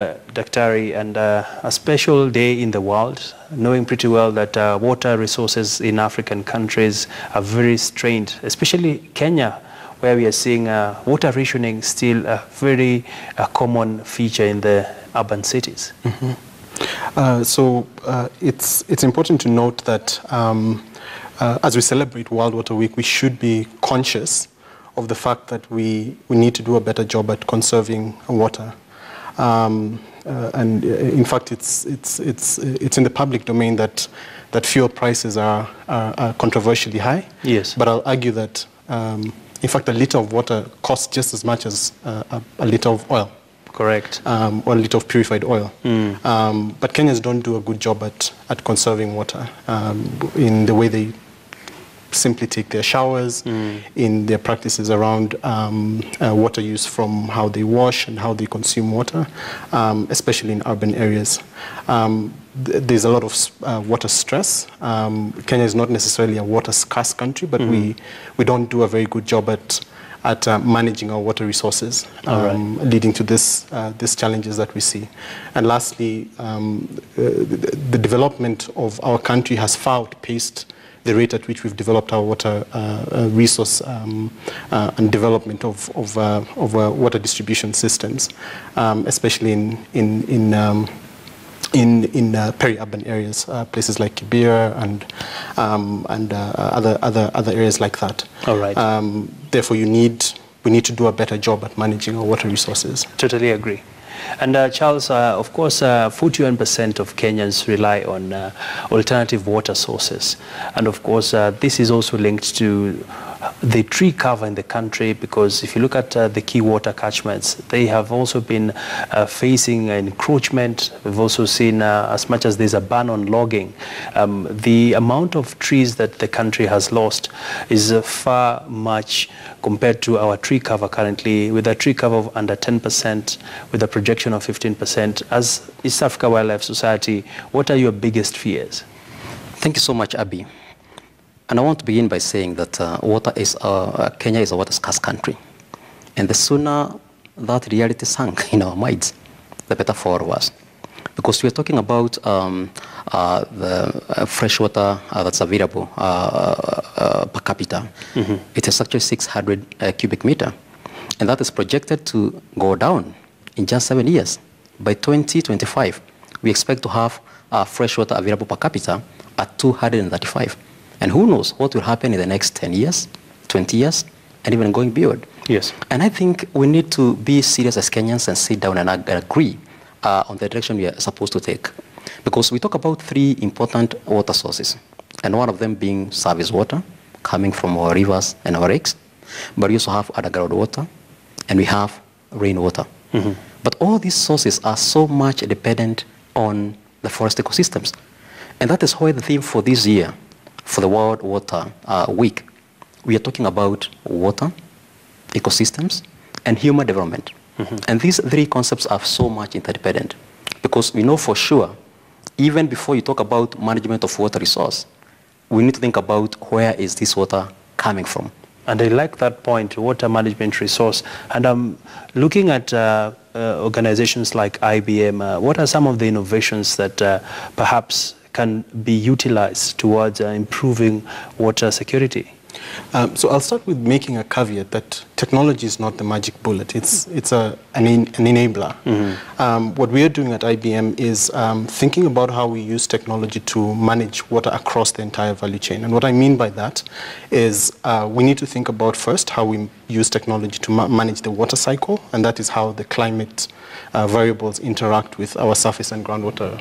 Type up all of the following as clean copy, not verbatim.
Daktari, and a special day in the world, knowing pretty well that water resources in African countries are very strained, especially Kenya, where we are seeing water rationing still a very common feature in the urban cities. It's important to note that as we celebrate World Water Week, we should be conscious of the fact that we need to do a better job at conserving water. And in fact, it's in the public domain that fuel prices are controversially high. Yes. But I'll argue that, in fact, a liter of water costs just as much as a liter of oil. Correct. Or a liter of purified oil. But Kenyans don't do a good job at conserving water in the way they simply take their showers, in their practices around water use, from how they wash and how they consume water, especially in urban areas. There's a lot of water stress. Kenya is not necessarily a water scarce country, but we don't do a very good job at managing our water resources, leading to these challenges that we see. And lastly, the development of our country has far outpaced the rate at which we've developed our water resource and development of water distribution systems, especially in peri-urban areas, places like Kibera and other areas like that. All right. Therefore, we need to do a better job at managing our water resources. Totally agree. And Charles, of course, 41% of Kenyans rely on alternative water sources. And of course, this is also linked to the tree cover in the country, because if you look at the key water catchments, they have also been facing encroachment. We've also seen, as much as there's a ban on logging, the amount of trees that the country has lost is far much compared to our tree cover currently, with a tree cover of under 10%, with a projection of 15%. As East Africa Wildlife Society, what are your biggest fears? Thank you so much, Abby. And I want to begin by saying that Kenya is a water scarce country. And the sooner that reality sank in our minds, the better for us. Because we are talking about the fresh water that's available per capita. It is actually 600 cubic meter. And that is projected to go down in just 7 years. By 2025, we expect to have fresh water available per capita at 235. And who knows what will happen in the next 10 years, 20 years, and even going beyond. Yes. And I think we need to be serious as Kenyans and sit down and agree on the direction we are supposed to take. Because we talk about 3 important water sources, and one of them being surface water, coming from our rivers and our lakes. But we also have underground water, and we have rainwater. But all these sources are so much dependent on the forest ecosystems. And that is why the theme for this year, for the World Water Week, we are talking about water, ecosystems, and human development. And these 3 concepts are so much interdependent, because we know for sure, even before you talk about management of water resource, we need to think about where is this water coming from. And I like that point, water management resource. And I'm looking at organizations like IBM. What are some of the innovations that perhaps can be utilized towards improving water security? So I'll start with making a caveat that technology is not the magic bullet. It's an enabler. What we are doing at IBM is thinking about how we use technology to manage water across the entire value chain. And what I mean by that is we need to think about first how we use technology to manage the water cycle, and that is how the climate variables interact with our surface and groundwater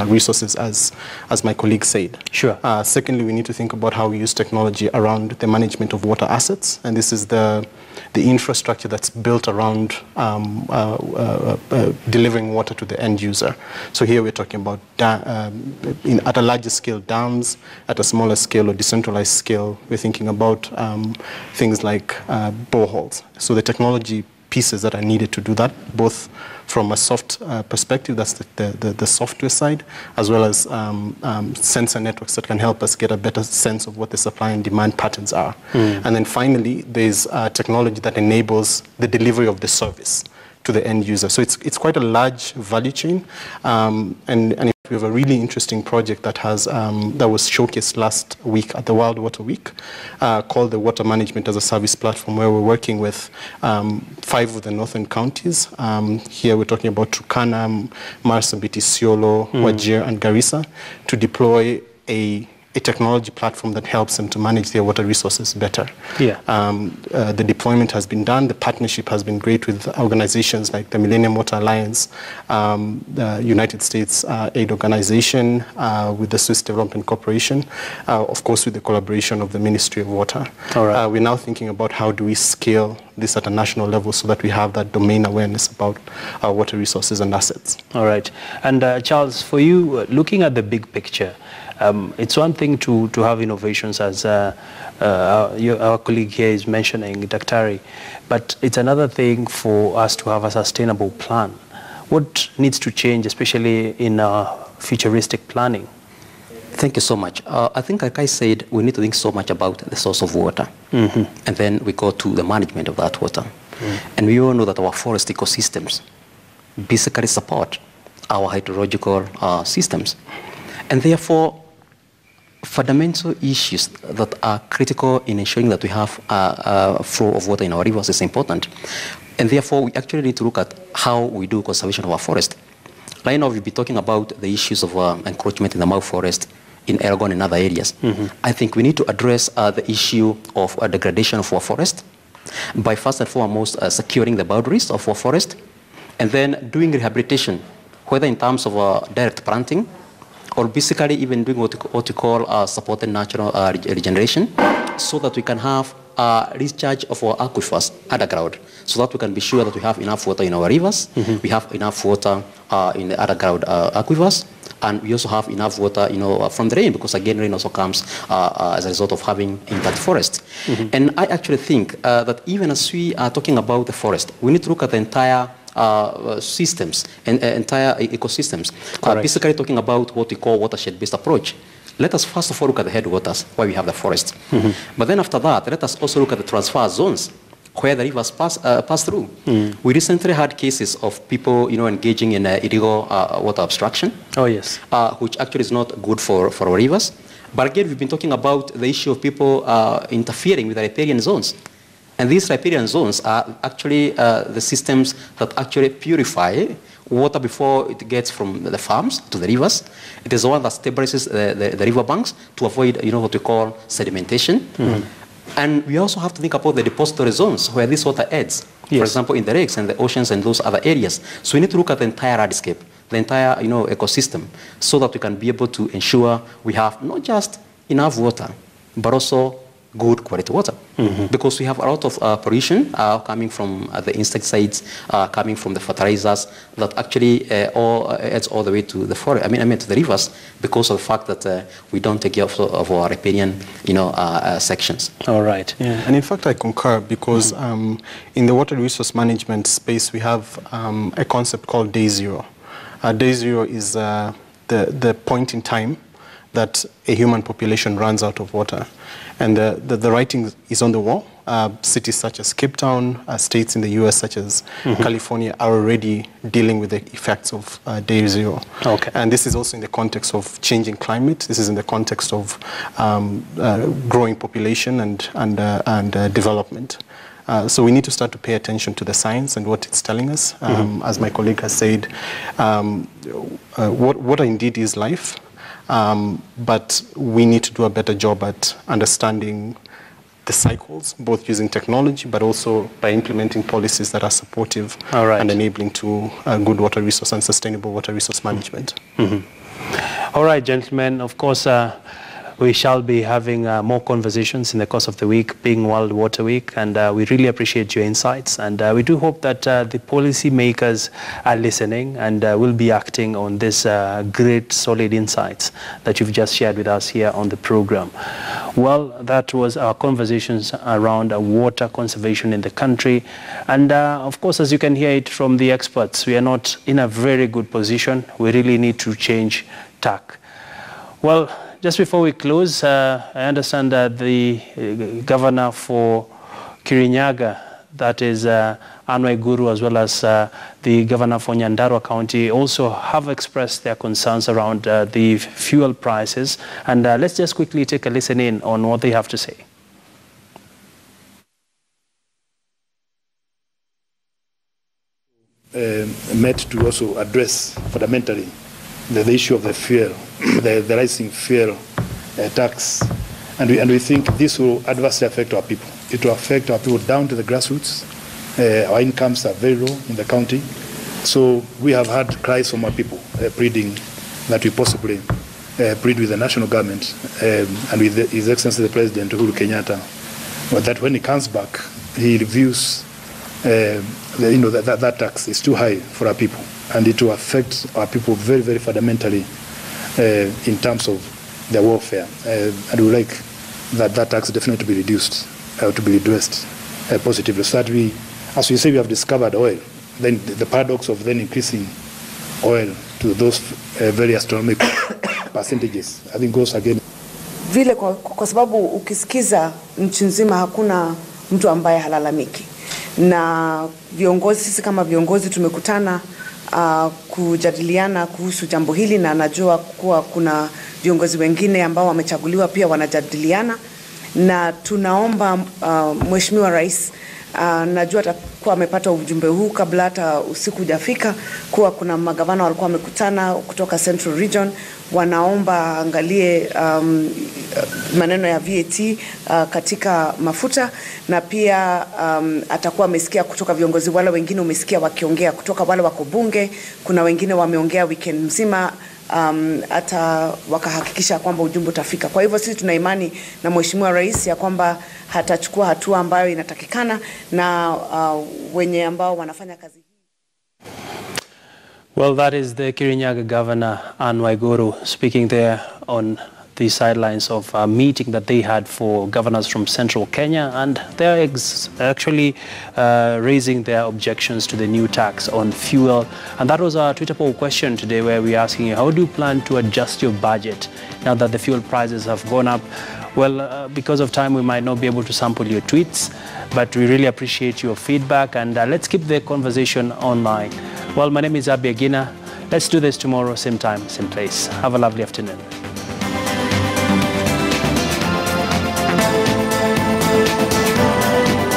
resources, as my colleague said. Sure. Secondly, we need to think about how we use technology around the management of water assets, and this is the infrastructure that's built around delivering water to the end user. So here we're talking about, at a larger scale, dams. At a smaller scale or decentralized scale, we're thinking about things like boreholes. So the technology pieces that are needed to do that, both from a soft perspective, that's the software side, as well as sensor networks that can help us get a better sense of what the supply and demand patterns are. And then finally, there's technology that enables the delivery of the service to the end user. So it's quite a large value chain, and we have a really interesting project that that was showcased last week at the World Water Week, called the Water Management as a Service Platform, where we're working with 5 of the northern counties. Here we're talking about Turkana, Marsabit, Isiolo, Wajir, and Garissa, to deploy a technology platform that helps them to manage their water resources better. Yeah. The deployment has been done. The partnership has been great with organizations like the Millennium Water Alliance, the United States Aid Organization, with the Swiss Development Corporation, of course with the collaboration of the Ministry of Water. All right. We're now thinking about how do we scale this at a national level so that we have that domain awareness about our water resources and assets. All right. And Charles, for you, looking at the big picture, it's one thing to have innovations, as our colleague here is mentioning, Daktari, but it's another thing for us to have a sustainable plan. What needs to change, especially in futuristic planning? Thank you so much. I think, like I said, we need to think so much about the source of water. And then we go to the management of that water. And we all know that our forest ecosystems basically support our hydrological systems. And therefore, fundamental issues that are critical in ensuring that we have a flow of water in our rivers is important. And therefore, we actually need to look at how we do conservation of our forest. Right now, we'll be talking about the issues of encroachment in the Mau forest, in Elgon and other areas. I think we need to address the issue of degradation of our forest by first and foremost securing the boundaries of our forest, and then doing rehabilitation, whether in terms of direct planting, or basically even doing what we call supported natural regeneration, so that we can have discharge of our aquifers underground, so that we can be sure that we have enough water in our rivers, we have enough water in the underground aquifers, and we also have enough water, from the rain, because again, rain also comes as a result of having intact forest. And I actually think that even as we are talking about the forest, we need to look at the entire systems and entire ecosystems. Basically talking about what we call watershed-based approach. Let us first of all look at the headwaters, where we have the forest. But then after that, let us also look at the transfer zones, where the rivers pass through. We recently had cases of people, engaging in illegal water abstraction. Oh, yes. Which actually is not good for our rivers. But again, we've been talking about the issue of people interfering with the riparian zones. And these riparian zones are actually the systems that actually purify water before it gets from the farms to the rivers. It is the one that stabilizes the river banks to avoid, what we call sedimentation. And we also have to think about the depository zones where this water adds, for example, in the lakes and the oceans and those other areas. So we need to look at the entire landscape, the entire ecosystem, so that we can be able to ensure we have not just enough water, but also good quality water. Because we have a lot of pollution coming from the insecticides, coming from the fertilizers that actually adds all the way to the forest. I mean to the rivers, because of the fact that we don't take care of our riparian, sections. All right. Yeah, and in fact I concur, because in the water resource management space we have a concept called day zero. Day zero is the point in time that a human population runs out of water. And the writing is on the wall. Cities such as Cape Town, states in the US such as California are already dealing with the effects of day zero. Okay. And this is also in the context of changing climate. This is in the context of growing population and development. So we need to start to pay attention to the science and what it's telling us. As my colleague has said, water indeed is life. But we need to do a better job at understanding the cycles, both using technology, but also by implementing policies that are supportive and enabling to good water resource and sustainable water resource management. All right, gentlemen, of course, we shall be having more conversations in the course of the week, being World Water Week, and we really appreciate your insights. And we do hope that the policy makers are listening and will be acting on this great, solid insights that you've just shared with us here on the program. Well, that was our conversations around water conservation in the country. And of course, as you can hear it from the experts, we are not in a very good position. We really need to change tack. Well, just before we close, I understand that the governor for Kirinyaga, that is Anne Waiguru, as well as the governor for Nyandarua County, also have expressed their concerns around the fuel prices. And let's just quickly take a listen in on what they have to say. Met to also address fundamentally the issue of the fuel, the rising fuel tax. And we think this will adversely affect our people. It will affect our people down to the grassroots. Our incomes are very low in the county. So we have had cries from our people pleading that we possibly plead with the national government and with His Excellency the President Uhuru Kenyatta, but that when he comes back, he reviews that tax is too high for our people, and it will affect our people very, very fundamentally in terms of their welfare. And we like that tax definitely to be reduced, to be addressed positively, so that we, as we say, we have discovered oil. Then the paradox of then increasing oil to those very astronomical percentages, I think goes again. Vile kwa sababu ukisikiza nchi nzima hakuna mtu ambaye halalamiki, na viongozi, sisi kama viongozi tumekutana kujadiliana kuhusu jambo hili, na najua kuwa kuna viongozi wengine ambao wamechaguliwa pia wanajadiliana, na tunaomba Mheshimiwa Rais, najua atakuwa amepata ujumbe huu kabla hata usiku hujafika, kuwa kuna magavana walikuwa wamekutana kutoka Central Region, wanaomba angalie maneno ya VAT katika mafuta, na pia atakuwa amesikia kutoka viongozi wale wengine, umesikia wakiongea kutoka wale wako bunge, kuna wengine wameongea weekend mzima, hata wakahakikisha kwamba ujumbe utafika. Kwa hivyo sisi tuna imani na Mheshimiwa Rais ya kwamba hatachukua hatua ambayo inatakikana, na wenye ambao wanafanya kazi. Well, that is the Kirinyaga Governor, Anne Waiguru, speaking there on the sidelines of a meeting that they had for governors from central Kenya, and they're actually raising their objections to the new tax on fuel. And that was our Twitter poll question today, where we're asking you, how do you plan to adjust your budget now that the fuel prices have gone up? Well, because of time, we might not be able to sample your tweets, but we really appreciate your feedback, and let's keep the conversation online. Well, my name is Abi Agina. Let's do this tomorrow, same time, same place. Have a lovely afternoon.